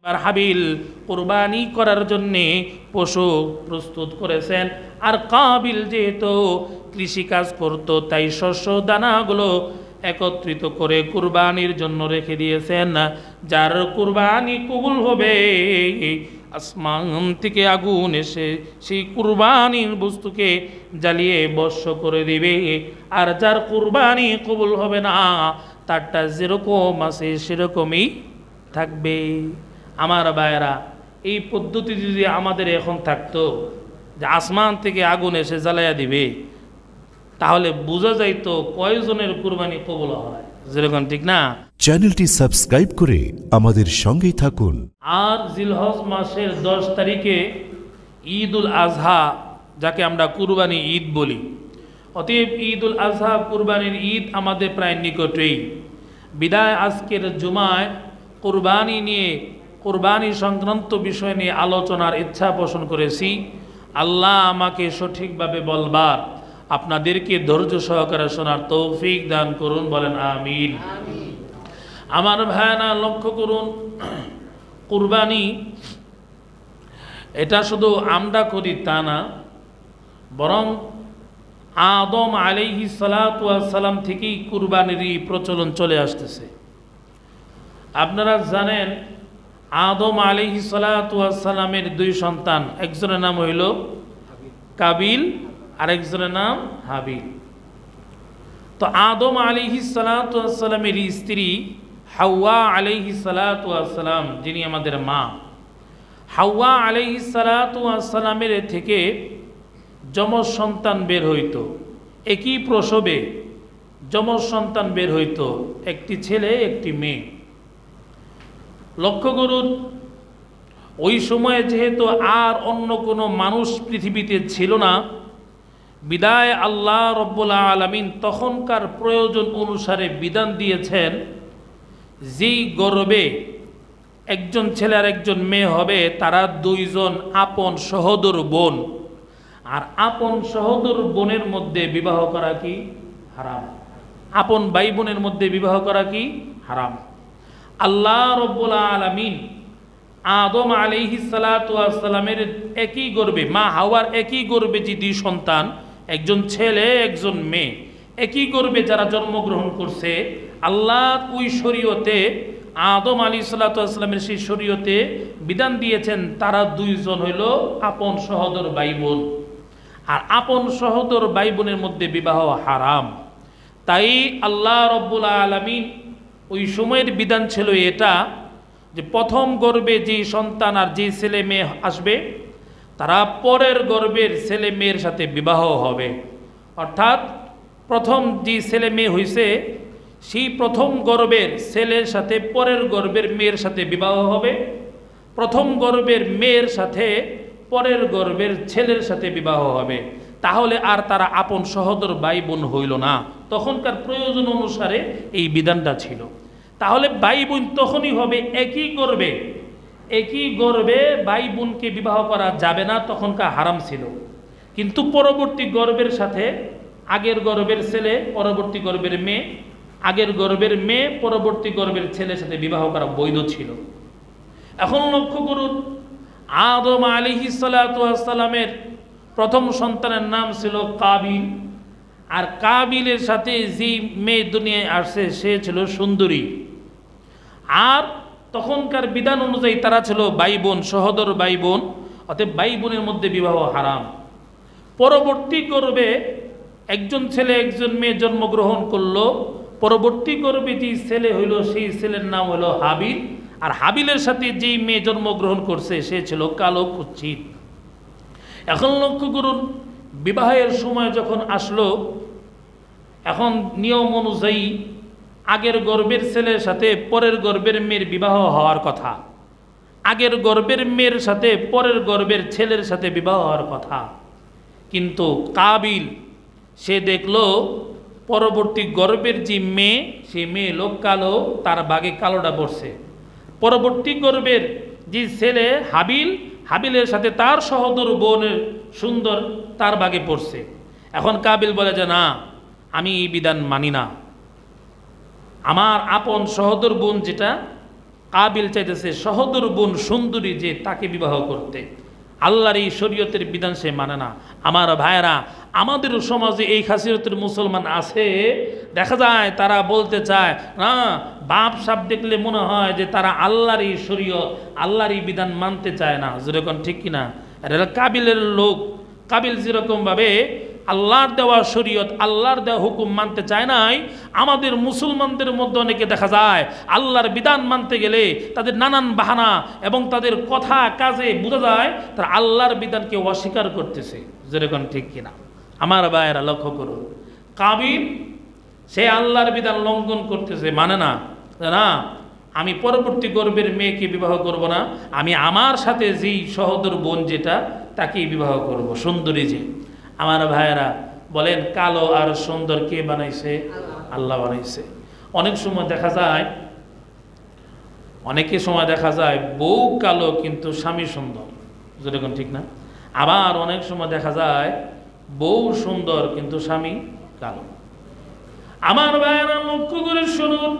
আর হাবিল কুরবানি করার জন্যে পশু প্রস্তুত করেছেন, আর কাবিল যেহেতু কৃষিকাজ করত তাই শস্য দানাগুলো একত্রিত করে কুরবানির জন্য রেখে দিয়েছেন। যার কুরবানি কবুল হবে আসমান থেকে আগুন এসে সেই কুরবানির বস্তুকে জ্বালিয়ে ভস্ম করে দিবে, আর যার কুরবানি কবুল হবে না তারটা যেরকম আছে সেরকমই থাকবে। আমার ভাইয়েরা, এই পদ্ধতি যদি আমাদের এখন থাকতো যে আসমান থেকে আগুন এসে জ্বালাইয়া দিবে, তাহলে বোঝা যাইতো কয়জনের কুরবানি কবুল হয়, যেরকম, ঠিক না? চ্যানেলটি সাবস্ক্রাইব করে আমাদের সঙ্গেই থাকুন। আর জিলহজ মাসের 10 তারিখে ঈদুল আজহা, যাকে আমরা কুরবানি ঈদ বলি। অতএব ঈদুল আজহা কুরবানির ঈদ আমাদের প্রায় নিকটেই। বিদায় আজকের জুমায় কুরবানি নিয়ে, কুরবানি সংক্রান্ত বিষয় নিয়ে আলোচনার ইচ্ছা পোষণ করেছি। আল্লাহ আমাকে সঠিকভাবে বলবার, আপনাদেরকে ধৈর্য সহকারে শোনার তৌফিক দান করুন, বলেন আমিন। আমার ভাইরা লক্ষ্য করুন, কুরবানি এটা শুধু আমরা করি তা না, বরং আদম আলাইহিস সালাতু ওয়াস সালাম থেকেই কুরবানির প্রচলন চলে আসতেছে। আপনারা জানেন আদম আলাইহিস সালাতু ওয়াস সালামের 2 সন্তান, একজনের নাম হইল কাবিল আর একজনের নাম হাবিল। তো আদম আলাইহিস সালাতু ওয়াস সালামের স্ত্রী হাওয়া আলাইহিস সালাতু ওয়াস সালাম, যিনি আমাদের মা, হাওয়া আলাইহিস সালাতু ওয়াস সালামের থেকে যমজ সন্তান বের হইত। একই প্রসবে যমজ সন্তান বের হইত, একটি ছেলে একটি মেয়ে। লক্ষ্য করুন, ওই সময়ে যেহেতু আর অন্য কোনো মানুষ পৃথিবীতে ছিল না, বিদায় আল্লাহ রব্বুল আলামিন তখনকার প্রয়োজন অনুসারে বিধান দিয়েছেন, যেই গর্ভে একজন ছেলে আর একজন মেয়ে হবে তারা 2 জন আপন সহোদর বোন, আর আপন সহোদর বোনের মধ্যে বিবাহ করা কি হারাম। আপন ভাই বোনের মধ্যে বিবাহ করা কি হারাম। আল্লাহ রব্বুল আলামিন আদম আলাইহিস সালাতু ওয়াস সালামের একই গর্ভে, মা হাওয়ার একই গর্ভে যে 2 সন্তান, একজন ছেলে একজন মেয়ে, একই গর্ভে যারা জন্মগ্রহণ করছে, আল্লাহ ওই শরীয়তে, আদম আলাইহিস সালাতু ওয়াস সালামের সেই শরীয়তে বিধান দিয়েছেন তারা 2 জন হইল আপন সহোদর ভাই বোন, আর আপন সহোদর ভাই বোনের মধ্যে বিবাহ হারাম। তাই আল্লাহ রব্বুল আলামিন ওই সময়ের বিধান ছিল এটা, যে প্রথম গর্ভে যে সন্তান আর যে ছেলে মেয়ে আসবে তারা পরের গর্ভের ছেলে মেয়ের সাথে বিবাহ হবে। অর্থাৎ প্রথম যে ছেলে মেয়ে হয়েছে সেই প্রথম গর্ভের ছেলের সাথে পরের গর্ভের মেয়ের সাথে বিবাহ হবে, প্রথম গর্ভের মেয়ের সাথে পরের গর্ভের ছেলের সাথে বিবাহ হবে। তাহলে আর তারা আপন সহোদর ভাই বোন হইল না, তখনকার প্রয়োজন অনুসারে এই বিধানটা ছিল। তাহলে ভাই বোন তখনই হবে একই গর্ভে, একই গর্ভে ভাই বোনকে বিবাহ করা যাবে না, তখনকার হারাম ছিল। কিন্তু পরবর্তী গর্ভের সাথে, আগের গর্ভের ছেলে পরবর্তী গর্ভের মেয়ে, আগের গর্ভের মেয়ে পরবর্তী গর্ভের ছেলের সাথে বিবাহ করা বৈধ ছিল। এখন লক্ষ্য করুন, আদম আলাইহিস সালাতু ওয়াস সালামের প্রথম সন্তানের নাম ছিল কাবিল, আর কাবিলের সাথে যে মেয়ে দুনিয়ায় আসছে সে ছিল সুন্দরী, আর তখনকার বিধান অনুযায়ী তারা ছিল ভাই বোন, সহোদর ভাই বোন, অতএব ভাই বোনের মধ্যে বিবাহ হারাম। পরবর্তী গর্ভে একজন ছেলে একজন মেয়ে জন্মগ্রহণ করলো, পরবর্তী গর্ভে যে ছেলে হইল সেই ছেলের নাম হলো হাবিল, আর হাবিলের সাথে যেই মেয়ে জন্মগ্রহণ করছে সে ছিল কালো কুৎসিত। এখন লক্ষ্য করুন, বিবাহের সময় যখন আসলো, এখন নিয়ম অনুযায়ী আগের গর্ভের ছেলের সাথে পরের গর্ভের মেয়ের বিবাহ হওয়ার কথা, আগের গর্ভের মেয়ের সাথে পরের গর্ভের ছেলের সাথে বিবাহ হওয়ার কথা। কিন্তু কাবিল সে দেখলো পরবর্তী গর্ভের যে মেয়ে, সে মেয়ে লোক কালো, তার ভাগে কালোটা পড়ছে। পরবর্তী গর্ভের যে ছেলে হাবিল, হাবিলের সাথে তার সহোদর বোনের সুন্দর, তার ভাগে পড়ছে। এখন কাবিল বলে যে না, আমি এই বিধান মানি না, আমার আপন সহোদর বোন যেটা কাবিল চাইতেছে সহোদর বোন সুন্দরী যে তাকে বিবাহ করতে। আল্লাহর এই শরীয়তের বিধান সে মানে না। আমার ভাইয়েরা, আমাদের সমাজে এই খাসিয়তের মুসলমান আছে, দেখা যায় তারা বলতে চায় না, বাপ সাপ দেখলে মনে হয় যে তারা আল্লাহর এই শরীয়ত, আল্লাহর এই বিধান মানতে চায় না। যেরকম ঠিক কিনা? এরা কাবিলের লোক। কাবিল যেরকমভাবে আল্লাহর দেওয়া শরীয়ত, আল্লাহর দেওয়া হুকুম মানতে চায় নাই, আমাদের মুসলমানদের মধ্যে অনেকে দেখা যায় আল্লাহর বিধান মানতে গেলে তাদের নানান বাহানা এবং তাদের কথা কাজে বোঝা যায় তারা আল্লাহর বিধানকে অস্বীকার করতেছে। যেরকম ঠিক কিনা? আমার ভাইয়েরা লক্ষ্য করুন, কাবিল সে আল্লাহর বিধান লঙ্ঘন করতেছে, মানে না, না আমি পরবর্তী গর্বের মেয়েকে বিবাহ করব না, আমি আমার সাথে যেই সহোদর বোন যেটা তাকেই বিবাহ করব, সুন্দরী যে। আমার ভাইয়েরা বলেন, কালো আর সুন্দর কে বানাইছে? আল্লাহ বানাইছে। অনেক সময় দেখা যায়, অনেকের সময় দেখা যায় বউ কালো কিন্তু স্বামী সুন্দর। যেরকম ঠিক না? আবার অনেক সময় দেখা যায় বউ সুন্দর কিন্তু স্বামী কালো। আমার ভাইয়েরা লক্ষ্য করে শুনুন,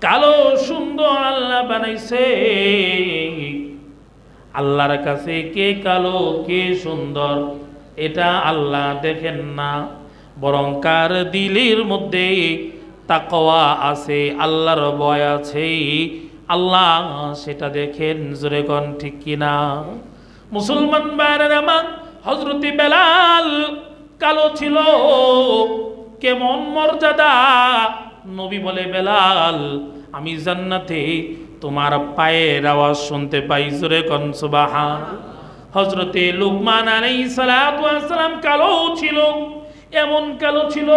কালো সুন্দর আল্লাহ বানাইছে। আল্লাহর কাছে কে কালো কে সুন্দর এটা আল্লাহ দেখেন না, বরং কার দিলের মধ্যে তাকওয়া আছে, আল্লাহর ভয় আছে, আল্লাহ সেটা দেখেন। জোরে কোন ঠিক কিনা? মুসলমান ভাইয়েরা আমার, হযরতে বেলাল কালো ছিল, কেমন মর্যাদা! নবী বলে, বেলাল আমি জান্নাতে তোমার পায়ের আওয়াজ শুনতে পাই। জোরে কোন সুবহান। হযরতে লুকমান আলাইহিস সালাতু ওয়াস সালাম কালো ছিল, এমন কালো ছিল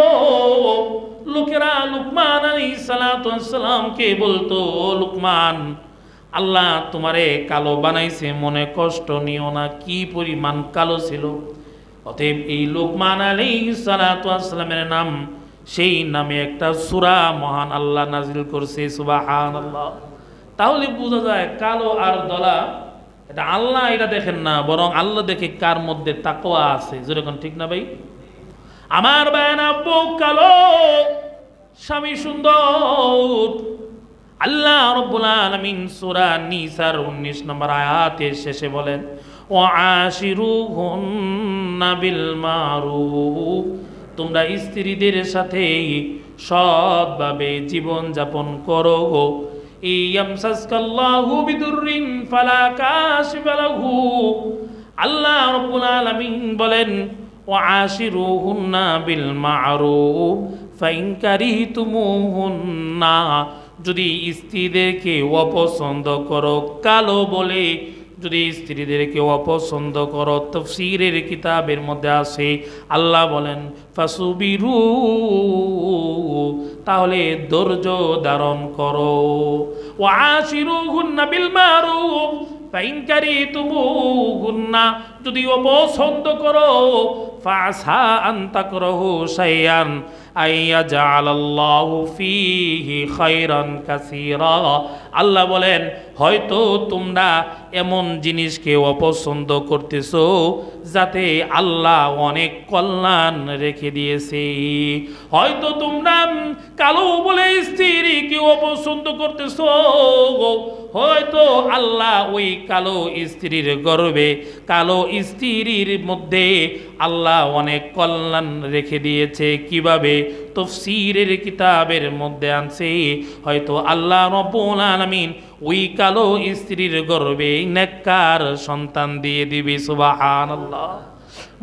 লোকেরা লুকমান আলাইহিস সালাতু ওয়াস সালামকে বলতো, লুকমান আল্লাহ তোমারে কালো বানাইছে, মনে কষ্ট নিও না। কি পরিমাণ কালো ছিল! অতএব এই লুকমান আলাইহিস সালাতু ওয়াস সালামের নাম, সেই নামে একটা সূরা মহান আল্লাহ নাজিল করছে। সুবহানাল্লাহ। তাহলে বোঝা যায় কালো আর ধলা এটা আল্লাহ এটা দেখেন না, বরং আল্লাহ দেখে কার মধ্যে তাকওয়া আছে। যেরকম ঠিক না ভাই? আমার বায়না, বউ কালো স্বামী সুন্দর। আল্লাহ রাব্বুল আলামিন সূরা নিসার 19 নম্বর আয়াতের শেষে বলেন, ওয়াশিরুহুন্না বিল মারুফ, তোমরা স্ত্রীদের সাথে সৎভাবে জীবন যাপন করো। ইয়ামসাসকাল্লাহু বিদুররিন ফালা কাশিফা লাহু, আল্লাহ রাব্বুল আলামিন বলেন, ওয়াশিরুহুন্না বিল মারুফ ফাইন কারিহতুমুহুন্না, যদি স্ত্রীদেরকে অপছন্দ করো কালো বলে, যদি স্ত্রীদেরকে অপছন্দ করো, তাফসীরের কিতাবের মধ্যে আছে আল্লাহ বলেন ফাসুবিরু, তাহলে ধৈর্য ধারণ করো। ওয়াশিরুহুন্না বিল মারুফ ফাইন কারিহতুমুহুন্না, যদি অপছন্দ করো, ফাসা আন তাকরাহু শাইআন আইয়াজআলাল্লাহু ফীহি খায়রান কাসীরা, আল্লাহ বলেন হয়তো তোমরা এমন জিনিসকে অপছন্দ করতেছো যাতে আল্লাহ অনেক কল্যাণ রেখে দিয়েছে। হয়তো তোমরা কালো বলে স্ত্রীকে অপছন্দ করতেছো, হয়তো আল্লাহ ওই কালো স্ত্রীর গর্ভে, কালো স্ত্রীর মধ্যে আল্লাহ অনেক কল্যাণ রেখে দিয়েছে। কিভাবে? তাফসীরের কিতাবের মধ্যে আনছে, হয়তো আল্লাহ রাব্বুল আলামিন ওই কালো স্ত্রীর গর্ভে নেককার সন্তান দিয়ে দিবে। সুবহানাল্লাহ।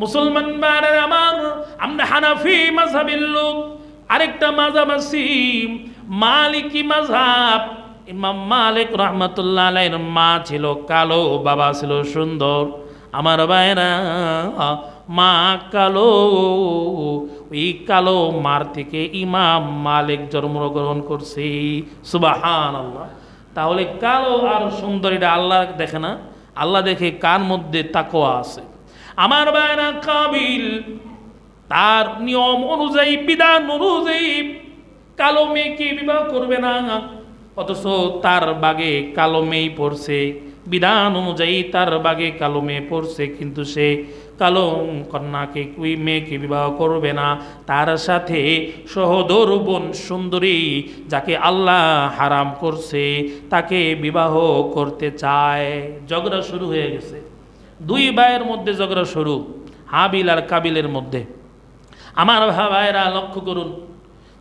মুসলমান ভাইরা আমার, আমরা হানাফি মাযহাবের লোক। আরেকটা মাযহাব আছে মালিকি মাযহাব। ইমাম মালিক রাহমাতুল্লাহ আলাইহির মা ছিল কালো, বাবা ছিল সুন্দর। আমার ভাইরা, মা কালো, ওই কালো মার থেকে ইমাম মালিক জন্মগ্রহণ করছে। সুবহানাল্লাহ। তাহলে কালো আর সুন্দর এটা আল্লাহ দেখে না, আল্লাহ দেখে কার মধ্যে তাকওয়া আছে। আমার ভাইরা, কাবিল তার নিয়ম অনুযায়ী, বিধান অনুযায়ী কালো মেয়েকে বিবাহ করবে না, অথচ তার বাগে কালো মেয়ে পড়ছে। বিধান অনুযায়ী তার বাগে কালো মেয়ে পড়ছে, কিন্তু সে কালো কন্যাকে মেয়েকে বিবাহ করবে না, তার সাথে সহোদর বোন সুন্দরী যাকে আল্লাহ হারাম করছে তাকে বিবাহ করতে চায়। ঝগড়া শুরু হয়ে গেছে, দুই ভাইয়ের মধ্যে ঝগড়া শুরু, হাবিল আর কাবিলের মধ্যে। আমার ভাইয়েরা লক্ষ্য করুন,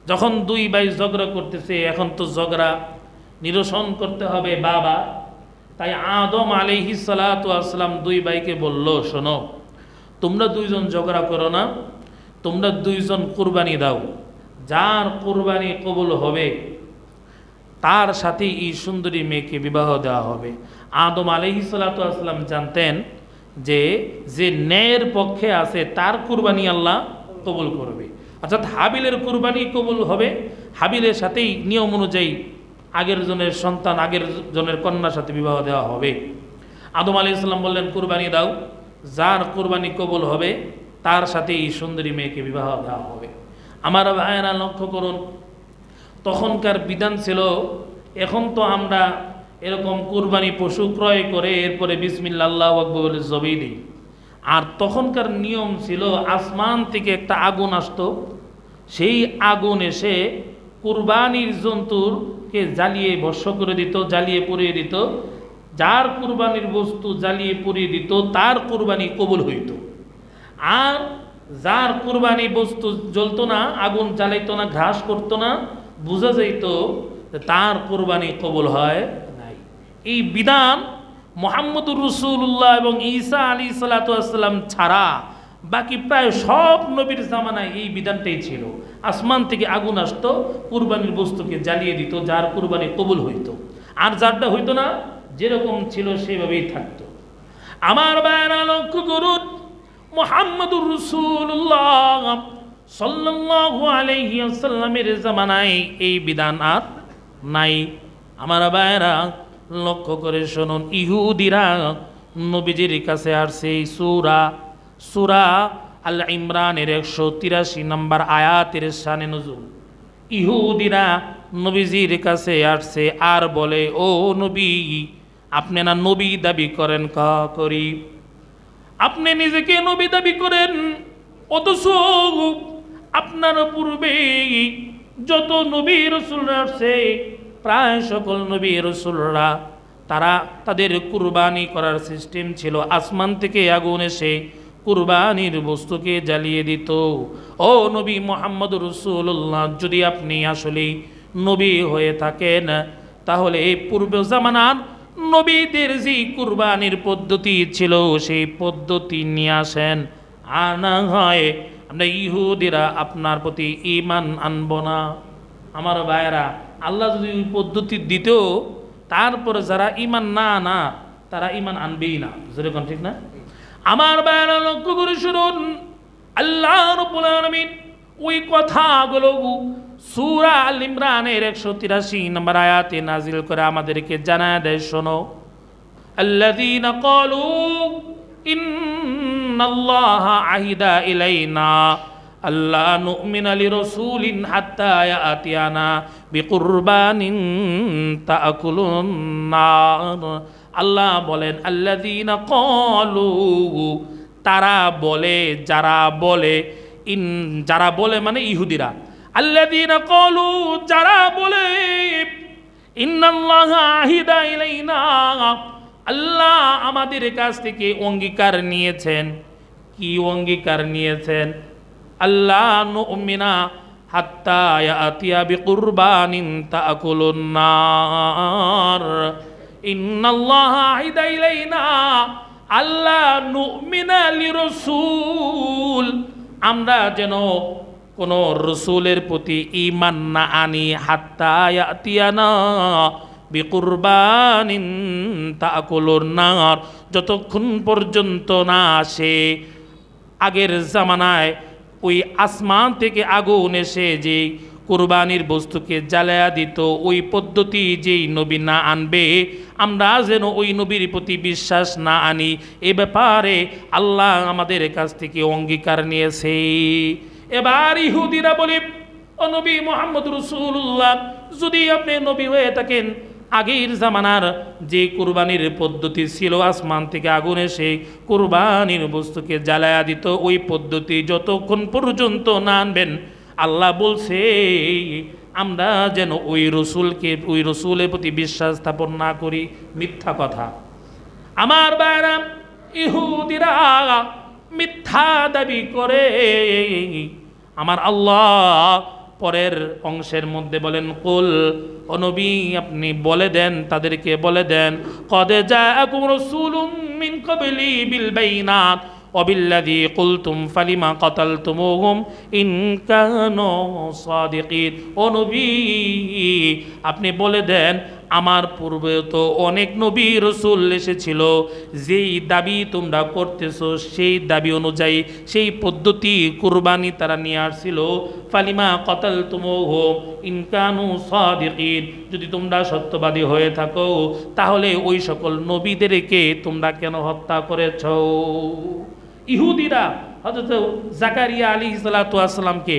যখন দুই ভাই ঝগড়া করতেছে, এখন তো ঝগড়া নিরসন করতে হবে বাবা। তাই আদম আলাইহিস সালাতু ওয়াস সালাম দুই ভাইকে বলল, শোনো, তোমরা দুইজন ঝগড়া করো না, তোমরা দুইজন কুরবানি দাও, যার কুরবানি কবুল হবে তার সাথে এই সুন্দরী মেয়েকে বিবাহ দেওয়া হবে। আদম আলাইহিস সালাতু ওয়াস সালাম জানতেন যে যে ন্যায়ের পক্ষে আছে তার কুরবানি আল্লাহ কবুল করবে, অর্থাৎ হাবিলের কুরবানি কবুল হবে। হাবিলের সাথেই নিয়ম অনুযায়ী আগের জনের সন্তান, আগের জনের কন্যার সাথে বিবাহ দেওয়া হবে। আদম আলাইহিস সালাম বললেন, কুরবানি দাও, যার কুরবানি কবুল হবে তার সাথে এই সুন্দরী মেয়েকে বিবাহ দেওয়া হবে। আমার ভাইয়েরা লক্ষ্য করুন, তখনকার বিধান ছিল, এখন তো আমরা এরকম কুরবানি পশু ক্রয় করে এরপরে বিসমিল্লাহ আল্লাহু আকবার বলে জবাই দিই। আর তখনকার নিয়ম ছিল, আসমান থেকে একটা আগুন আসতো, সেই আগুন এসে কুরবানির জন্তুরকে জ্বালিয়ে ভস্ম করে দিত, জ্বালিয়ে পুড়িয়ে দিত। যার কুরবানির বস্তু জ্বালিয়ে পুড়িয়ে দিত তার কুরবানি কবুল হইত। আর যার কুরবানি বস্তু জ্বলতো না, আগুন জ্বালাইতো না, ঘাস করতো না, বোঝা যাইত তার কুরবানি কবুল হয় নাই। এই বিধান মুহাম্মদুর রাসূলুল্লাহ এবং ঈসা আলাইহিস সালাতু ওয়াস সালাম ছাড়া বাকি প্রায় সব নবীর জামানায় এই বিধানটাই ছিল। আসমান থেকে আগুন আসতো, কুরবানির বস্তুকে জ্বালিয়ে দিত, যার কুরবানি কবুল হইতো। আর যারটা হইতো না, যেরকম ছিল সেভাবেই থাকতো। আমার ভাইয়েরা লক্ষ্য করুন, মুহাম্মদুর রাসূলুল্লাহ সাল্লাল্লাহু আলাইহি ওয়াসাল্লামের জামানায় এই বিধান আর নাই। আমার ভাইয়েরা লক্ষ্য করে শুনুন, ইহুদিরা নবীজির কাছে আসছে সূরা আল ইমরানের 183 নম্বর আয়াতের শানে নুজুল। ইহুদিরা নবীজির কাছে আসছে আর বলে, ও নবী, আপনি না নবী দাবি করেন? করি। আপনি নিজেকে নবী দাবি করেন, অথচ আপনার পূর্বে যত নবী রাসূলরা আসছে, প্রায় সকল নবী রাসূলরা তারা তাদের কুরবানি করার সিস্টেম ছিল, আসমান থেকে আগুন এসে কুরবানির বস্তুকে জ্বালিয়ে দিত। ও নবী মুহাম্মদুর রাসূলুল্লাহ, যদি আপনি আসলে নবী হয়ে থাকেন, তাহলে পূর্ব জামানার নবীদের যে কুরবানির পদ্ধতি ছিল সেই পদ্ধতি নিয়ে আসেন, আর না হয় আমরা ইহুদিরা আপনার প্রতি ঈমান আনব না। আমার ভাইয়েরা, আল্লাহ যদি ওই পদ্ধতি দিত, তারপরে যারা ঈমান না তারা ঈমান আনবেই না। যেরকম ঠিক না? আমার ভাইয়েরা লক্ষ্য করে শুনুন, আল্লাহ রাব্বুল আলামিন ওই কথাগুলো সূরা আল ইমরানের 183 নম্বর আয়াতে নাজিল করে আমাদেরকে জানায় দেয়, শোনো, আল্লাযীনা ক্বালু ইন্নাল্লাহা আহিদা ইলাইনা আল্লা নুমিনা লিরাসূলিন হাত্তা ইয়াতিয়ানা বিকুরবানিন তাআকুলুন নার। আল্লাহ বলেন, আল্লাযীনা ক্বালু, তারা বলে, যারা বলে মানে ইহুদিরা, আল্লাযীনা ক্বালু, যারা বলে, ইন্নাল্লাহা আহিদা ইলাইনা, আল্লাহ আমাদের কাছ থেকে অঙ্গীকার নিয়েছেন। কি অঙ্গীকার নিয়েছেন? আল্লাহ নুমিনা হাত্তা ইয়াতিয়া বিকুরবানিন তাআকুলুন নার। ইন্নাল্লাহা আহিদা ইলাইনা আল্লাহ নুমিনা লিরাসূল, আমরা যেন কোন রসুলের প্রতি ঈমান না আনি, হাত্তা ইয়াতিয়ানা বিকুরবানিন তাআকুলুন নার, যতক্ষণ পর্যন্ত না আসে আগের জামানায় ওই আসমান থেকে আগুন এসে যে কুরবানির বস্তুকে জ্বালায়া দিত, ওই পদ্ধতি যেই নবী না আনবে, আমরা যেন ওই নবীর প্রতি বিশ্বাস না আনি, এ ব্যাপারে আল্লাহ আমাদের কাছ থেকে অঙ্গীকার নিয়েছে। এবার ইহুদিরা বলে, ও নবী মুহাম্মদ রাসূলুল্লাহ, যদি আপনি নবী হয়ে থাকেন, আগের জামানার যে কুরবানির পদ্ধতি ছিল, আসমান থেকে আগুন এসে কুরবানির বস্তুকে জ্বালায়া দিত, ওই পদ্ধতি যতক্ষণ পর্যন্ত না আনবেন, আল্লাহ বলছে আমরা যেন ওই রসুলের প্রতি বিশ্বাস স্থাপন না করি। মিথ্যা কথা। আমার ভাইরা, ইহুদিরা মিথ্যা দাবি করে। আমার আল্লাহ পরের অংশের মধ্যে বলেন, কুল, ও নবী আপনি বলে দেন, তাদেরকে বলে দেন, কদ জাআকুম রাসূলুম মিন ক্বাবলি বিল বাইনাত ওয়া বিল্লাযী কুলতুম ফালিমা কাতালতুমুহুম ইন কানু সাদিকিন। ও নবী আপনি বলে দেন, আমার পূর্বে তো অনেক নবী রসুল এসেছিল, যেই দাবি তোমরা করতেছো সেই দাবি অনুযায়ী সেই পদ্ধতি কুরবানি তারা নিয়ে আসছিল। ফালিমা কাতালতুমুহুম ইন কানু সাদিকিন, যদি তোমরা সত্যবাদী হয়ে থাকো তাহলে ওই সকল নবীদেরকে তোমরা কেন হত্যা করেছ? ইহুদিরা হযরত জাকারিয়া আলাইহিস সালাতু ওয়াস সালামকে,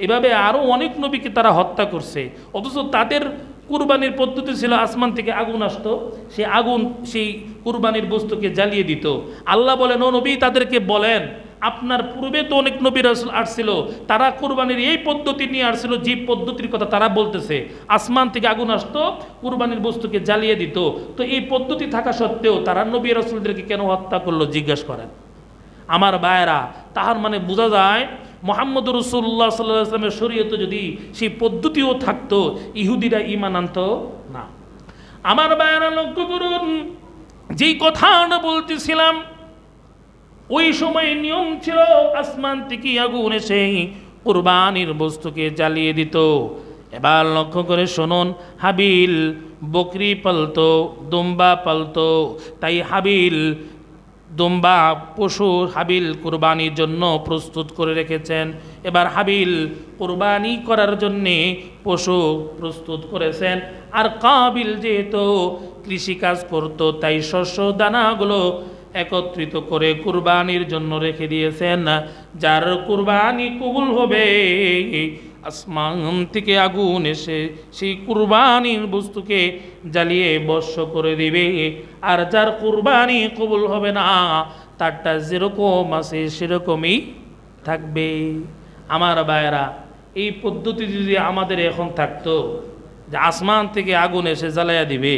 এভাবে আরও অনেক নবীকে তারা হত্যা করছে, অথচ তাদের কুরবানির পদ্ধতি ছিল আসমান থেকে আগুন আসতো, সেই আগুন সেই কুরবানির বস্তুকে জ্বালিয়ে দিত। আল্লাহ বলেন, ও নবী তাদেরকে বলেন, আপনার পূর্বে তো অনেক নবী রাসূল আসছিল, তারা কুরবানির এই পদ্ধতি নিয়ে আসছিল, যে পদ্ধতির কথা তারা বলতেছে, আসমান থেকে আগুন আসতো, কুরবানির বস্তুকে জ্বালিয়ে দিত, তো এই পদ্ধতি থাকা সত্ত্বেও তারা নবী রাসূলদেরকে কেন হত্যা করলো জিজ্ঞেস করেন। আমার ভাইয়েরা, তাহার মানে বোঝা যায় মুহাম্মদ রাসূলুল্লাহ সাল্লাল্লাহু আলাইহি ওয়াসাল্লামের শরীয়তে যদি সেই পদ্ধতিও থাকতো, ইহুদিরা ঈমান আনতো না। আমার ভাইয়েরা লক্ষ্য করুন, যেই কথাটা বলতেছিলাম, ওই সময় নিয়ম ছিল আসমান থেকে আগুন এসে কুরবানির বস্তুকে জ্বালিয়ে দিত। এবার লক্ষ্য করে শুনুন, হাবিল বকরি পালতো, দুম্বা পালতো, তাই হাবিল দুম্বা পশু হাবিল কুরবানির জন্য প্রস্তুত করে রেখেছেন। এবার হাবিল কুরবানি করার জন্যে পশু প্রস্তুত করেছেন, আর কাবিল যেহেতু কৃষিকাজ করত, তাই শস্য দানাগুলো একত্রিত করে কুরবানির জন্য রেখে দিয়েছেন। যার কুরবানি কবুল হবে, আসমান থেকে আগুন এসে সেই কুরবানির বস্তুকে জ্বালিয়ে ভস্ম করে দিবে, আর যার কুরবানি কবুল হবে না, তারটা যেরকম আছে সেরকমই থাকবে। আমার ভাইয়েরা, এই পদ্ধতি যদি আমাদের এখন থাকতো যে আসমান থেকে আগুন এসে জ্বালাইয়া দিবে,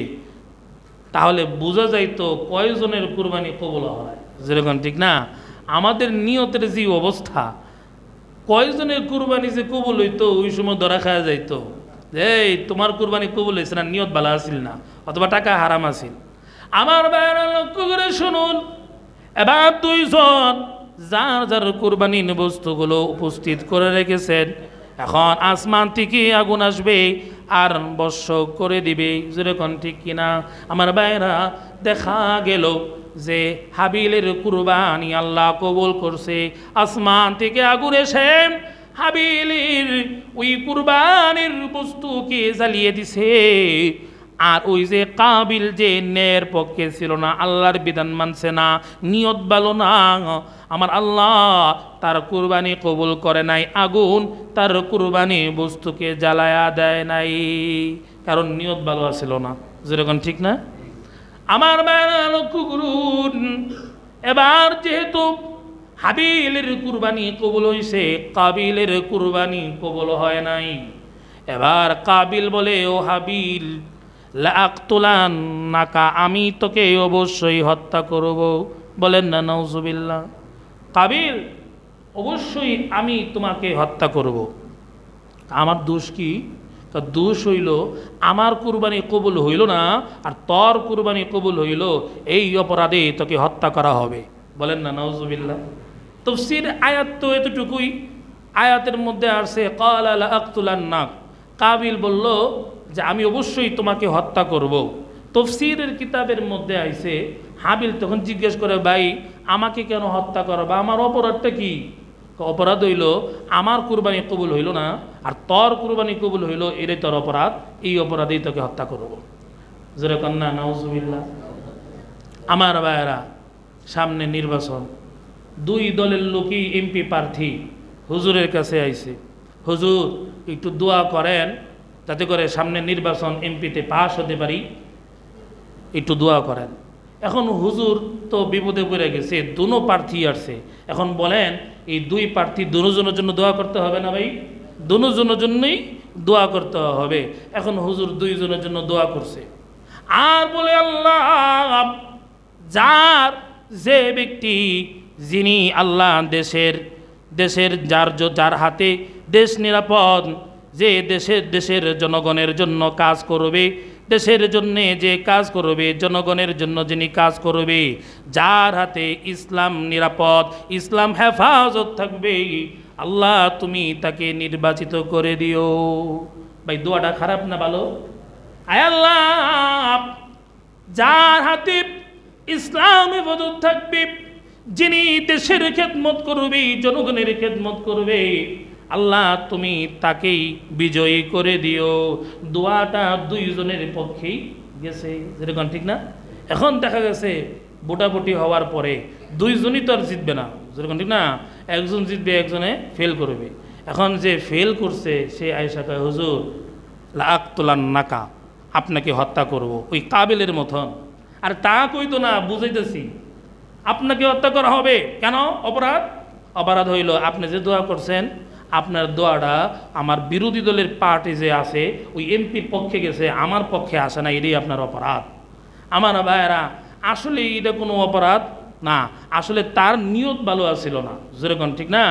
তাহলে বোঝা যাইতো কয়জনের কুরবানি কবুল হয়। যেরকম ঠিক না, আমাদের নিয়তের যে অবস্থা, কয়জনের কুরবানি যে কবুল হইতো, ওই সময় ধরা খাওয়া যাইতো যে এই তোমার কুরবানি কবুল হয়েছে না, নিয়ত ভালো আসিল না, অথবা টাকা হারাম আসিল। আমার ভাইয়েরা লক্ষ্য করে শুনুন, এবার দুইজন যার যার কুরবানির বস্তুগুলো উপস্থিত করে রেখেছেন, এখন আসমান থেকে আগুন আসবে আর বর্ষ করে দিবে। যেরকম ঠিক কিনা আমার ভাইয়েরা, দেখা গেল যে হাবিলের কুরবানি আল্লাহ কবুল করছে, আসমান থেকে আগুন এসে হাবিলের ওই কুরবানির বস্তুকে জ্বালিয়ে দিছে। আর ওই যে কাবিল যে ন্যায়ের পক্ষে ছিল না, আল্লাহর বিধান মানছে না, নিয়ত ভালো না, আমার আল্লাহ তার কুরবানি কবুল করে নাই, আগুন তার কুরবানি বস্তুকে জ্বালায়া দেয় নাই, কারণ নিয়ত ভালো ছিল না। যেরকম ঠিক না আমার ভাইরা লক্ষ্য করুন, এবার যেহেতু হাবিলের কুরবানি কবুল হয়েছে, কাবিলের কুরবানি কবুল হয় নাই। এবার কাবিল বলে, ও হাবিল লাআকতুলান্নাকা, আমি তোকে অবশ্যই হত্যা করব। বলেন না নাউজুবিল্লাহ। কাবিল, অবশ্যই আমি তোমাকে হত্যা করব। আমার দোষ কি? দোষ হইল আমার কুরবানি কবুল হইল না, আর তোর কুরবানি কবুল হইল, এই অপরাধে তোকে হত্যা করা হবে। বলেন না নাউজুবিল্লাহ। তাফসীর আয়াত তো এতটুকুই, আয়াতের মধ্যে আসছে ক্বালা লাআকতুলান্নাক, কাবিল বলল যে আমি অবশ্যই তোমাকে হত্যা করব। তাফসীরের কিতাবের মধ্যে আইছে, হাবিল তখন জিজ্ঞেস করে, ভাই আমাকে কেন হত্যা করবা, আমার অপরাধটা কি? অপরাধ হইল আমার কুরবানি কবুল হইল না, আর তোর কুরবানি কবুল হইল, এটাই তোর অপরাধ, এই অপরাধেই তোকে হত্যা করব। যেরকম না নাউজুবিল্লাহ। আমার ভাইয়েরা, সামনে নির্বাচন, দুই দলের লোকই এমপি প্রার্থী হুজুরের কাছে আইছে, হুজুর একটু দোয়া করেন, যাতে করে সামনে নির্বাচন এমপিতে পাস হতে পারি, একটু দোয়া করেন। এখন হুজুর তো বিপদে পড়ে গেছে, দুনো প্রার্থী আসছে, এখন বলেন এই দুই প্রার্থী দুজনের জন্য দোয়া করতে হবে না ভাই? দুজনের জন্যই দোয়া করতে হবে। এখন হুজুর দুইজনের জন্য দোয়া করছে, আর বলে আল্লাহ, যে ব্যক্তি যিনি আল্লাহ দেশের যার হাতে দেশ নিরাপদ, যে দেশের জনগণের জন্য কাজ করবে, দেশের জন্যে যে কাজ করবে, জনগণের জন্য যিনি কাজ করবে, যার হাতে ইসলাম নিরাপদ, ইসলাম হেফাজত থাকবে, আল্লাহ তুমি তাকে নির্বাচিত করে দিও। ভাই দোয়াটা খারাপ না ভালো? আয় আল্লাহ, যার হাতে ইসলাম হেফাজত থাকবে, যিনি দেশের খেদমত করবে, জনগণের খেদমত করবে, আল্লাহ তুমি তাকেই বিজয়ী করে দিও। দোয়াটা দুইজনের পক্ষেই গেছে, যেরকম ঠিক না? এখন দেখা গেছে ভোটাভুটি হওয়ার পরে দুইজনই তো আর জিতবে না, যেরকম ঠিক না? একজন জিতবে, একজনে ফেল করবে। এখন যে ফেল করছে সে আয়েশা কয়, হুজুর লাআকতুলান নাকা, আপনাকে হত্যা করব, ওই কাবিলের মতন। আর তা কইতো না, বুঝাইতেছি আপনাকে হত্যা করা হবে। কেন? অপরাধ হইল আপনি যে দোয়া করছেন, আপনার দোয়াটা আমার বিরোধী দলের পার্টি যে আছে ওই এমপির পক্ষে গেছে, আমার পক্ষে আসে না, এটাই আপনার অপরাধ। আমার ভাইয়েরা, আসলে এটা কোনো অপরাধ না, আসলে তার নিয়ত ভালো আছিল না, যেরকম ঠিক না?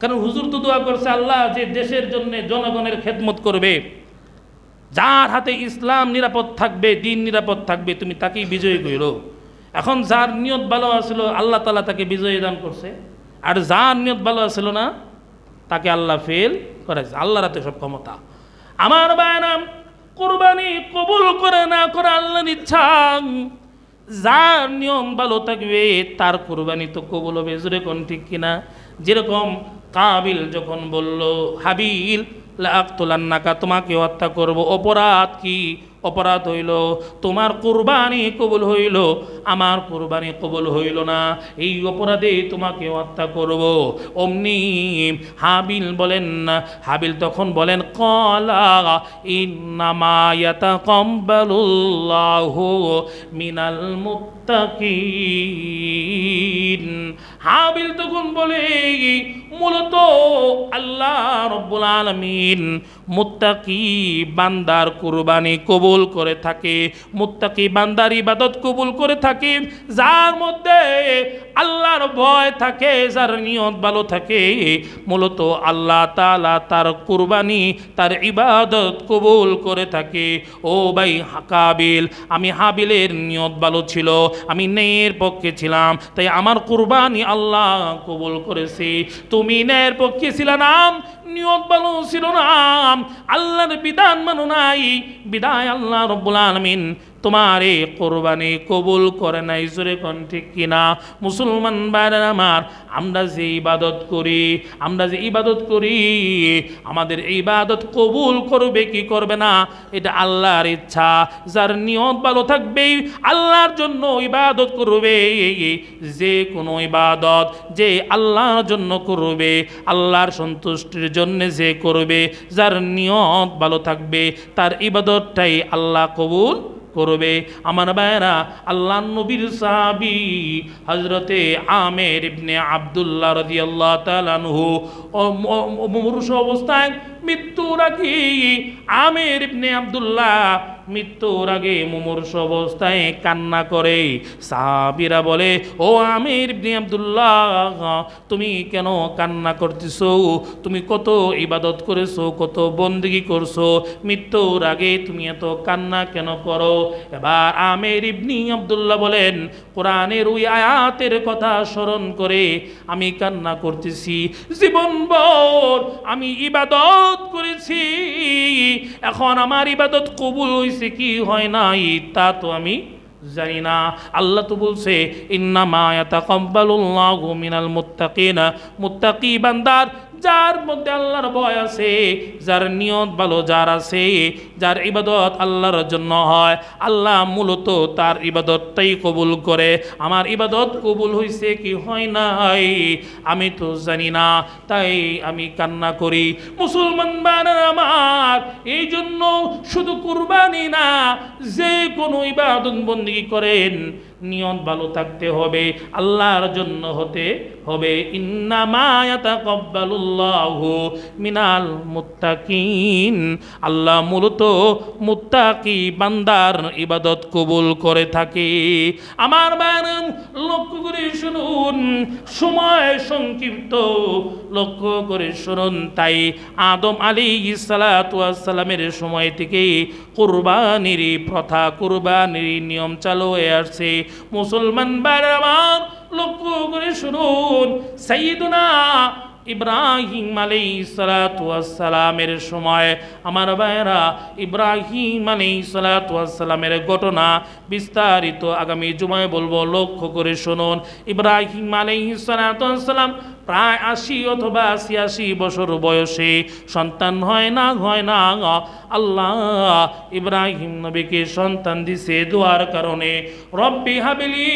কারণ হুজুর তো দোয়া করছে আল্লাহ যে দেশের জন্য জনগণের খেদমত করবে, যার হাতে ইসলাম নিরাপদ থাকবে, দিন নিরাপদ থাকবে, তুমি তাকেই বিজয়ী কইরো। এখন যার নিয়ত ভালো আছিল আল্লাহ তাআলা তাকে বিজয়ী দান করছে, আর যার নিয়ত ভালো আছিল না তাকে আল্লাহ ফেল করেছে। আল্লাহর হাতে সব ক্ষমতা। আমার ভাইরা, কুরবানি কবুল করে না করে আল্লাহর ইচ্ছা। যার নিয়ম ভালো থাকবে তার কুরবানি তো কবুল হবে, জোরে কোন ঠিক কিনা? যেরকম কাবিল যখন বলল, হাবিল লাআকতুলান্নাকা, তোমাকে হত্যা করব, অপরাধ কি? অপরাধ হইল তোমার কুরবানি কবুল হইল, আমার কুরবানি কবুল হইল না, এই অপরাধে তোমাকে হত্যা করব। অমনি হাবিল তখন বলেন, ক্বালা ইন্নামা ইয়াতাকাব্বালুল্লাহু মিনাল মুত্তাকিন। হাবিল তখন বলে, মূলত আল্লাহ রাব্বুল আলামিন মুত্তাকি বান্দার কুরবানি কবুল করে থাকে, মুত্তাকি বান্দার ইবাদত কবুল করে থাকে, যার মধ্যে আল্লাহর ভয় থাকে, যার নিয়ত ভালো থাকে, মূলত আল্লাহ তাআলা তার কুরবানি, তার ইবাদত কবুল করে থাকে। ও ভাই কাবিল, আমি হাবিলের নিয়ত ভালো ছিল, আমি ন্যায়ের পক্ষে ছিলাম, তাই আমার কুরবানি আল্লাহ কবুল করেছে। তুমি ন্যায়ের পক্ষে ছিলে না, নিয়ত ভালো ছিল না, আল্লাহর বিধান মানো নাই, বিদায় আল্লাহ রাব্বুল আলামিন তোমারে কুরবানি কবুল করে নাই। জোরে কোন ঠিক কিনা? মুসলমান ভাইরা আমার, আমরা যে ইবাদত করি, আমাদের ইবাদত কবুল করবে কি করবে না এটা আল্লাহর ইচ্ছা। যার নিয়ত ভালো থাকবে আল্লাহর জন্য ইবাদত করবে, যে কোনো ইবাদত যে আল্লাহর জন্য করবে, আল্লাহর সন্তুষ্টির জন্য যে করবে, যার নিয়ত ভালো থাকবে তার ইবাদতটাই আল্লাহ কবুল করবে। আমার ভাইরা, আল্লাহ নবীর সাহাবী হযরতে আমের ইবনে আব্দুল্লাহ রাদিয়াল্লাহু তাআলা আনহু মুমূর্ষ অবস্থায় মৃত্যুর আগে, আমের ইবনে আব্দুল্লাহ মৃত্যুর আগে মুমূর্ষ অবস্থায় কান্না করে। সাহাবীরা বলে, ও আমের ইবনে আব্দুল্লাহ, তুমি কেন কান্না করতেছো? তুমি কত ইবাদত করেছো, কত বন্দেগী করছো, মৃত্যুর আগে তুমি এত কান্না কেন করো? এবার আমের ইবনে আব্দুল্লাহ বলেন, কোরআনের ওই আয়াতের কথা স্মরণ করে আমি কান্না করতেছি। জীবনভর আমি ইবাদত করেছি, এখন আমার ইবাদত কবুল হয়েছে কি হয় নাই তা তো আমি জানি না। আল্লাহ তো বলছে, ইন্নামা ইয়াতাকাব্বালুল্লাহু মিনাল মুত্তাকিনা, মুত্তাকি বান্দার যার মধ্যে আল্লাহর ভয় আছে, যার নিয়ত ভালো যার আছে, যার ইবাদত আল্লাহর জন্য হয়, আল্লাহ মূলত তার ইবাদতটাই কবুল করে। আমার ইবাদত কবুল হয়েছে কি হয় নাই আমি তো জানি না, তাই আমি কান্না করি। মুসলমান ভাইরা আমার, এই জন্য শুধু কুরবানি না, যে কোনো ইবাদত বন্দেগী করেন নিয়ত ভালো থাকতে হবে, আল্লাহর জন্য হতে হবে। ইন্নামা ইয়াতাকাব্বালুল্লাহু মিনাল মুত্তাকিন, আল্লাহ মূলত মুত্তাকি বান্দার ইবাদত কবুল করে থাকে। আমার ভাইরা লক্ষ্য করে শুনুন, সময় সংক্ষিপ্ত, লক্ষ্য করে শুনুন। তাই আদম আলাইহিস সালাতু ওয়াস সালামের সময় থেকে কুরবানির প্রথা, কুরবানির নিয়ম চালু হয়ে আসছে। মুসলমান ভাইরা আমার লক্ষ্য করে শুনুন, সাইয়্যিদুনা ইব্রাহিম আলাইহিস সালাতু ওয়াস সালামের সময় আমার ভাইরা ইব্রাহিম আলাইহিস সালাতু ওয়াস সালামের ঘটনা বিস্তারিত আগামী জুমায় বলবো। লক্ষ্য করে শুনুন, ইব্রাহিম আলাইহিস সালাতু ওয়াস সালাম প্রায় ৮০ অথবা ৮৬ বছর বয়সে সন্তান হয় না। আল্লাহ ইব্রাহিম নবীকে সন্তান দিছে দোয়ার কারণে, রব্বি হাবলি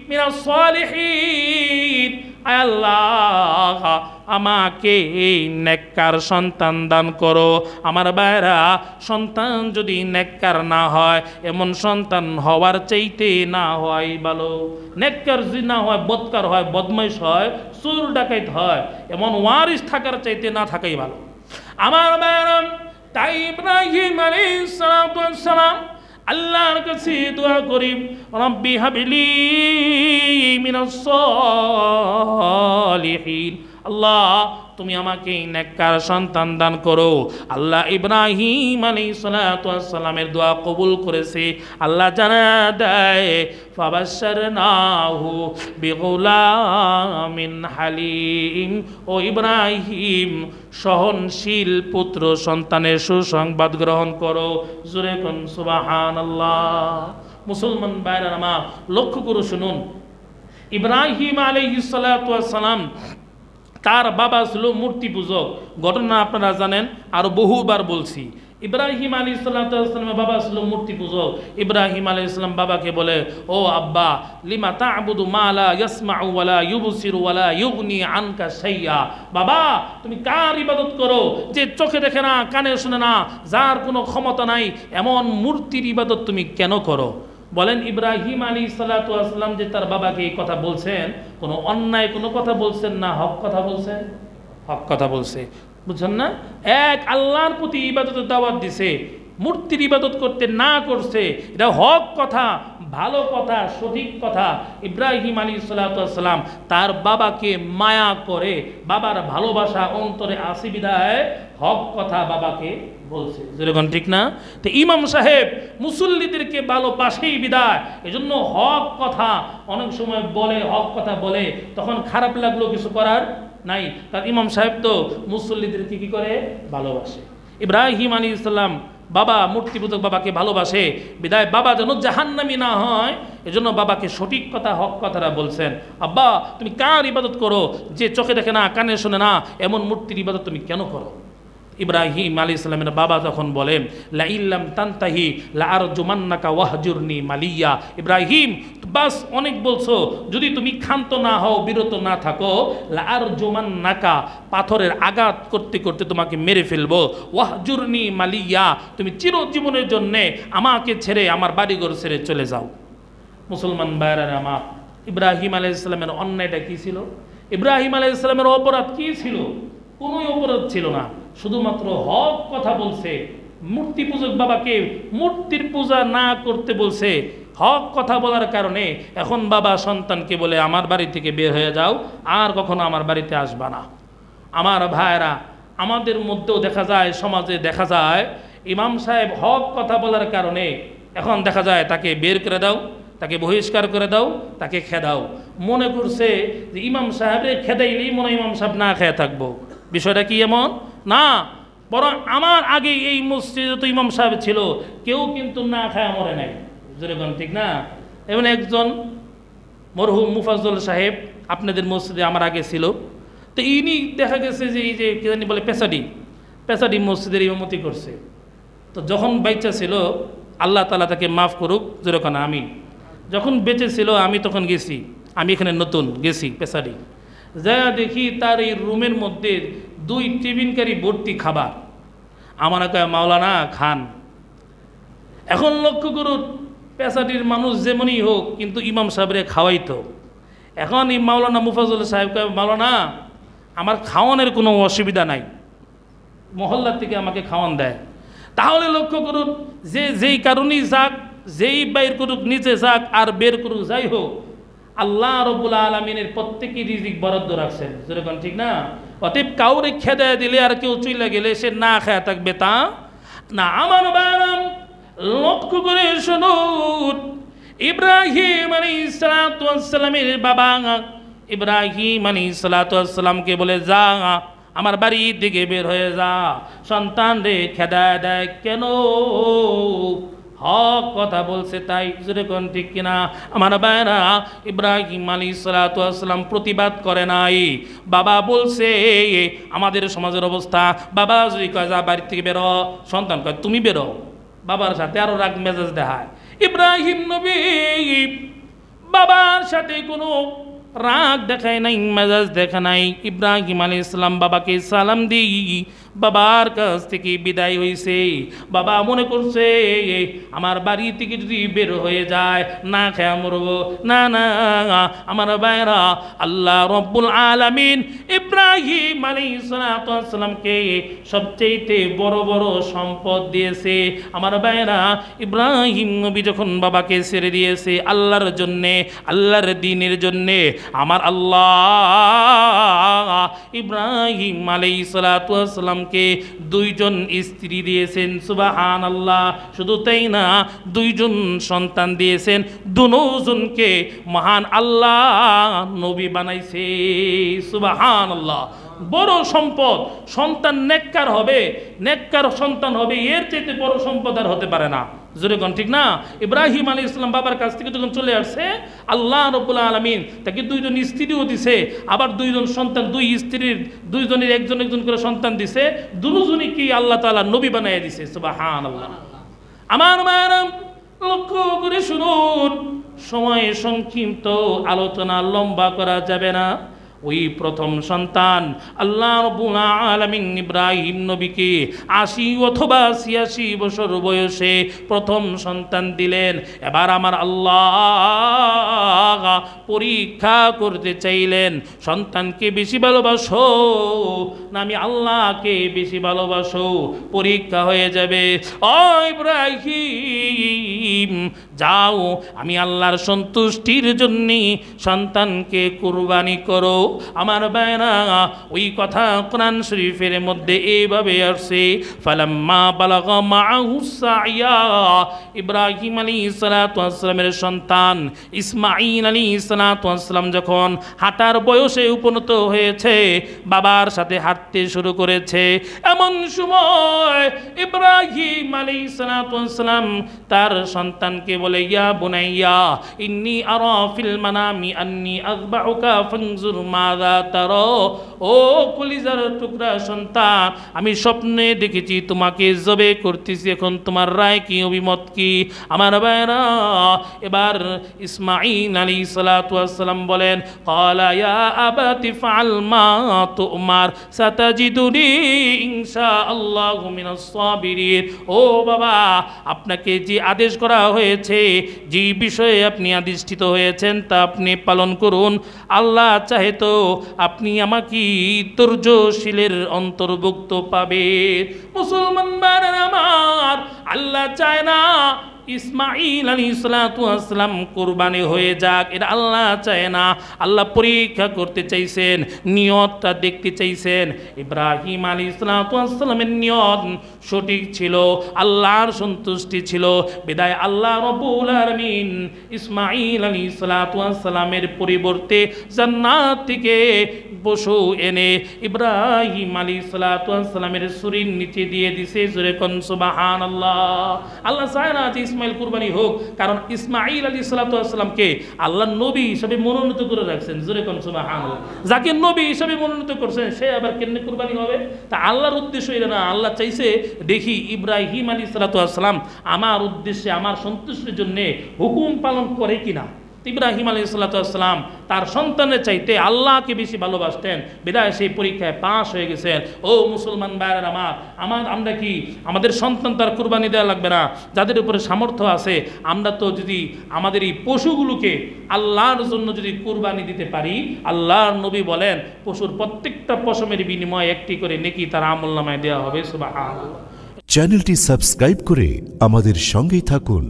মিনাস সালিহিন, আয় আল্লাহ আমাকে নেককার সন্তান দান করো। আমার ভাইরা, সন্তান যদি নেককার না হয়, এমন সন্তান হওয়ার চাইতে না হয় ভালো। নেককার যদি না হয়, বদকার হয়, বদমাইশ হয়, চোর ডাকাইত হয়, এমন ওয়ারিস থাকার চাইতে না থাকাই ভালো। আমার ভাইরা, তাই ইব্রাহিম আলাইহিস সালাতু ওয়াস সালাম আল্লাহর কাছে দোয়া করি, রব্বি হাবলি মিনাস সালিহিন, আল্লাহ তুমি আমাকে নেককার সন্তান দান করো। আল্লাহ ইব্রাহিম আলাইহিস সালাতু ওয়াস সালামের দোয়া কবুল করেছে। আল্লাহ জানা দেয়, ফাবাশশারনাহু বিগুলামিন হালিম, ও ইব্রাহিম সহনশীল পুত্র সন্তানের সুসংবাদ গ্রহণ করো। জোরে কোন সুবহানাল্লাহ। মুসলমান ভাইরা আমার লক্ষ্য করে শুনুন, ইব্রাহিম আলাইহিস সালাতু ওয়াস সালাম তার বাবা ছিল মূর্তি পূজক। ঘটনা আপনারা জানেন, আরো বহুবার বলছি। ইব্রাহিম আলাইহিস সালামের বাবা ছিল মূর্তি পূজক। ইব্রাহিম আলাইহিস সালাম বাবাকে বলে, ও আব্বা, লিমা তা'বুদু মা লা ইয়াসমাউ ওয়া লা ইউবসিরু ওয়া লা ইউগনি আনকা শাইয়া, বাবা তুমি কার ইবাদত করো যে চোখে দেখে না, কানে শুনে না, যার কোনো ক্ষমতা নাই, এমন মূর্তির ইবাদত তুমি কেন করো? বলেন, ইব্রাহিম আলাইহিস সালাতু ওয়াস সালাম যে তার বাবাকে এই কথা বলছেন, কোনো অন্যায় কোনো কথা বলছেন না, হক কথা বলছেন? হক কথা বলছে, বুঝছেন না? এক আল্লাহর প্রতি ইবাদতের দাওয়াত দিছে, মূর্তির ইবাদত করতে না করছে, এটা হক কথা, ভালো কথা, সঠিক কথা। ইব্রাহিম আলাইহিস সালাতু ওয়াস সালাম তার বাবাকে মায়া করে, বাবার ভালোবাসা অন্তরে আসি বিধায় হক কথা বাবাকে বলছে। যেরকম ঠিক না? তো ইমাম সাহেব মুসল্লিদেরকে ভালোবাসেই বিদায়, এজন্য হক কথা অনেক সময় বলে, হক কথা বলে, তখন খারাপ লাগলো, কিছু করার নাই, কারণ ইমাম সাহেব তো মুসল্লিদেরকে কি করে? ভালোবাসে। ইব্রাহিম আলাইহিস সালাম বাবা মূর্তি পূজক বাবাকে ভালোবাসে বিদায় বাবা যেন জাহান্নামী না হয়, এজন্য বাবাকে সঠিক কথা, হক কথাটা বলছেন। আব্বা তুমি কার ইবাদত করো যে চোখে দেখে না, কানে শোনে না, এমন মূর্তির ইবাদত তুমি কেন করো? ইব্রাহিম আলাইহিস সালামের বাবা তখন বলেন, লা ইল্লাম তানতাহি লা আরজুমান্নাকা ওয়াহজুরনি মালিয়া, ইব্রাহিম বাস অনেক বলছো, যদি তুমি ক্ষান্ত না হও, বিরত না থাকো, লা আরজুমান্নাকা পাথরের আঘাত করতে করতে তোমাকে মেরে ফেলবো, ওয়াহজুরনি মালিয়া তুমি চিরজীবনের জন্যে আমাকে ছেড়ে, আমার বাড়িঘর ছেড়ে চলে যাও। মুসলমান ভাইরা আমার, ইব্রাহিম আলাইহিস সালামের অন্যায়টা কি ছিল? ইব্রাহিম আলাইহিস সালামের অপরাধ কি ছিল? কোনো অপরাধ ছিল না, শুধুমাত্র হক কথা বলছে। মূর্তি পূজক বাবাকে মূর্তির পূজা না করতে বলছে, হক কথা বলার কারণে এখন বাবা সন্তানকে বলে, আমার বাড়ি থেকে বের হয়ে যাও, আর কখনো আমার বাড়িতে আসবা না। আমার ভাইরা, আমাদের মধ্যেও দেখা যায়, সমাজে দেখা যায়, ইমাম সাহেব হক কথা বলার কারণে এখন দেখা যায় তাকে বের করে দাও, তাকে বহিষ্কার করে দাও, তাকে খেদাও। মনে করছে যে ইমাম সাহেবের খেদাইলেই মনে ইমাম সাহেব না খেয়ে থাকবো। বিষয়টা কি এমন না, বরং আমার আগে এই মসজিদে তো ইমাম সাহেব ছিল, কেউ কিন্তু না খায় মরে নাই। যেরকম ঠিক না? এমন একজন মরহুম মুফাজ্জল সাহেব আপনাদের মসজিদে আমার আগে ছিল, তো ইনি দেখা গেছে যে এই যে কি জানি বলে পেশাডি মসজিদের ইমামতি করছে। তো যখন বাচ্চা ছিল আল্লাহ তাআলা তাকে মাফ করুক, যেরকম আমি যখন বেঁচে ছিল আমি তখন গেছি, আমি এখানে নতুন গেছি পেশাডি, যা দেখি তার এই রুমের মধ্যে 2 টিফিনকারি ভর্তি খাবার। আমার কয় মাওলানা খান। এখন লক্ষ্য করুন, পেশাডির মানুষ যেমনই হোক কিন্তু ইমাম সাহেবরে খাওয়াইতো। এখন এই মাওলানা মুফাজ্জল সাহেব কয় মাওলানা আমার খাওয়ানোর কোনো অসুবিধা নাই, মহল্লার থেকে আমাকে খাওয়ান দেয়। তাহলে লক্ষ্য করুন, যে যেই কারণেই যাক, যেই বের করুক নিচে যাক আর বের করুক যাই হোক, আল্লাহ রাব্বুল আলামিনের প্রত্যেকই রিজিক বরাদ্দ রাখছেন, যেরকম ঠিক না? অতএব কাউরে খেদায় দিলে আর কেউ চইলা গেলে সে না খেয়ে থাকবে তা না। আমার বারাম লক্ষ্য করে শুনুন, ইব্রাহিম আলাইহিস সালাতু ওয়াস সালামের বাবা ইব্রাহিম আলাইহিস সালাতু ওয়াস সালামকে বলে যা আমার বাড়ির দিকে বের হয়ে যা, সন্তান রে খেদায় দেয় কেন? হক কথা বলছে তাই, যেরকম ঠিক কিনা? আমার ভাইরা, ইব্রাহিম আলাইহিস সালাতু ওয়াস সালাম প্রতিবাদ করে নাই। বাবা বলছে আমাদের সমাজের অবস্থা, বাবা যদি কয় যা বাড়ি থেকে বেরো, সন্তান কয় তুমি বেরো, বাবার সাথে আরো রাগ মেজাজ দেখায়। ইব্রাহিম নবী বাবার সাথে কোনো রাগ দেখায় নাই, মেজাজ দেখা নাই। ইব্রাহিম আলাইহিস সালাম বাবাকে সালাম দিই বাবার কাছ থেকে বিদায় হয়েছে। বাবা মনে করছে আমার বাড়ি থেকে যদি বের হয়ে যায় না খেয়া মরবো। না না আমার ভাইরা, আল্লাহ রব্বুল আলামিন ইব্রাহিম আলাইহিস সালাতু ওয়াস সালামকে সবচেয়ে বড় বড় সম্পদ দিয়েছে। আমার ভাইরা, ইব্রাহিম নবী যখন বাবাকে ছেড়ে দিয়েছে আল্লাহর জন্যে, আল্লাহর দ্বীনের জন্যে, আমার আল্লাহ ইব্রাহিম আলাইহিস সালাতু ওয়াস সালামকে 2 জন স্ত্রী দিয়েছেন। সুবহানাল্লাহ। শুধু তাই না, 2 জন সন্তান দিয়েছেন, দুজনকে মহান আল্লাহ নবী বানাইছে। সুবহানাল্লাহ। বড় সম্পদ, সন্তান নেককার হবে, নেককার সন্তান হবে, এর চাইতে বড় সম্পদ আর হতে পারে না। যেরকম ঠিক না? ইব্রাহিম আলাইহিস সালাম বাবার কাছ থেকে যখন চলে আসছে, আল্লাহ রাব্বুল আলামিন তাকে 2 জন স্ত্রীও দিছে, আবার 2 জন সন্তান, 2 স্ত্রীর 2 জনের একজন একজন করে সন্তান দিছে, দুজনই কি আল্লাহ তাআলা নবী বানাইয়া দিছে। সুবহানাল্লাহ। আমার মায়েরা লক্ষ্য করে শুনুন, সময় সংক্ষিপ্ত, আলোচনা লম্বা করা যাবে না। ওই প্রথম সন্তান আল্লাহ রাব্বুল আলামিন ইব্রাহিম নবীকে 80 অথবা 86 বছর বয়সে প্রথম সন্তান দিলেন। এবার আমার আল্লাহ পরীক্ষা করতে চাইলেন, সন্তানকে বেশি ভালোবাসো না আমি আল্লাহকে বেশি ভালোবাসো? পরীক্ষা হয়ে যাবে। ও ইব্রাহিম যাও, আমি আল্লাহর সন্তুষ্টির জন্য সন্তানকে কুরবানি করো। আমার ভাইরা, ওই কথা কোরআন শরীফের মধ্যে এইভাবে আসছে, ফালাম্মা বালাগা মাআহুস সাইয়া, ইব্রাহিম আলাইহিস সালাতু ওয়াস সালামের সন্তান ইসমাঈল আলাইহিস সালাতু ওয়াস সালাম যখন হাঁটার বয়সে উপনীত হয়েছে, বাবার সাথে হাঁটতে শুরু করেছে, এমন সময় ইব্রাহিম আলাইহিস সালাতু ওয়াস সালাম তার সন্তানকে বলে, ইয়া বুনাইয়া ইন্নী আরা ফিল মানামি আন্নী আযবাহুকা ফানজুর মাযা তারা। ও কলিজার টুকরা সন্তান, আমি স্বপ্নে দেখেছি তোমাকে জবে করতেছি, এখন তোমার রায় কি, অভিমত কি? আমার ভাইরা, এবার ইসমাঈল আলাইহিস সালাতু ওয়াস সালাম বলেন, ক্বালা ইয়া আবাতি ফাআল মা তুমার সাতাজিদুনি ইনশাআল্লাহু মিনাস সাবিরিন। ও বাবা, আপনাকে যে আদেশ করা হয়েছে, যে বিষয়ে আপনি আদিষ্ঠিত হয়েছেন তা আপনি পালন করুন। আল্লাহ চাহে তো আপনি আমাকে ধৈর্যশীলের অন্তর্ভুক্ত পাবে। মুসলমান ভাইরা আমার, আল্লাহ চায় না ইসমাঈল আলাইহিস সালাতু ওয়াস সালাম কুরবানি হয়ে যাক, এটা আল্লাহ চায় না। আল্লাহ পরীক্ষা করতে চাইছেন, নিয়তটা দেখতে চাইছেন। ইব্রাহিম আলাইহিস সালাতু ওয়াস সালামের নিয়ত সঠিক ছিল, আল্লাহর সন্তুষ্টি ছিল, বিদায় আল্লাহ রাব্বুল আলামিন ইসমাঈল আলাইহিস সালাতু ওয়াস সালামের পরিবর্তে জান্নাত থেকে পশু এনে ইব্রাহিম আলাইহিসসালামের ছুরির নিচে দিয়ে দিছে। জোরে কোন সুবহানাল্লাহ। আল্লাহ চায় না যে ইসমাইল কুরবানি হোক, কারণ ইসমাইল আলাইহিসসালামকে আল্লাহ নবী হিসেবে মনোনীত করে রাখছেন। জোরে কোন সুবহানাল্লাহ। যাকে নবী হিসেবে মনোনীত করছেন সে আবার কেমনে কুরবানি হবে? তা আল্লাহর উদ্দেশ্য এটা না। আল্লাহ চাইছে দেখি ইব্রাহিম আলাইহিসসালাম আমার উদ্দেশ্যে, আমার সন্তুষ্টির জন্য হুকুম পালন করে কিনা। ইব্রাহিম আলাইহিসসালাম তার সন্তানের চাইতে আল্লাহকে বেশি ভালোবাসতেন, বিধায় সেই পরীক্ষায় পাশ হয়ে গেছেন। ও মুসলমান ভাইয়েরা আমরা কি আমাদের সন্তান তার কুরবানি দেওয়া লাগবে না? যাদের উপরে সামর্থ্য আছে, আমরা তো যদি আমাদের এই পশুগুলোকে আল্লাহর জন্য যদি কুরবানি দিতে পারি, আল্লাহর নবী বলেন পশুর প্রত্যেকটা পশমের বিনিময়ে একটি করে নেকি তার আমলনামায় দেওয়া হবে। সুবহানাল্লাহ। চ্যানেলটি সাবস্ক্রাইব করে আমাদের সঙ্গেই থাকুন।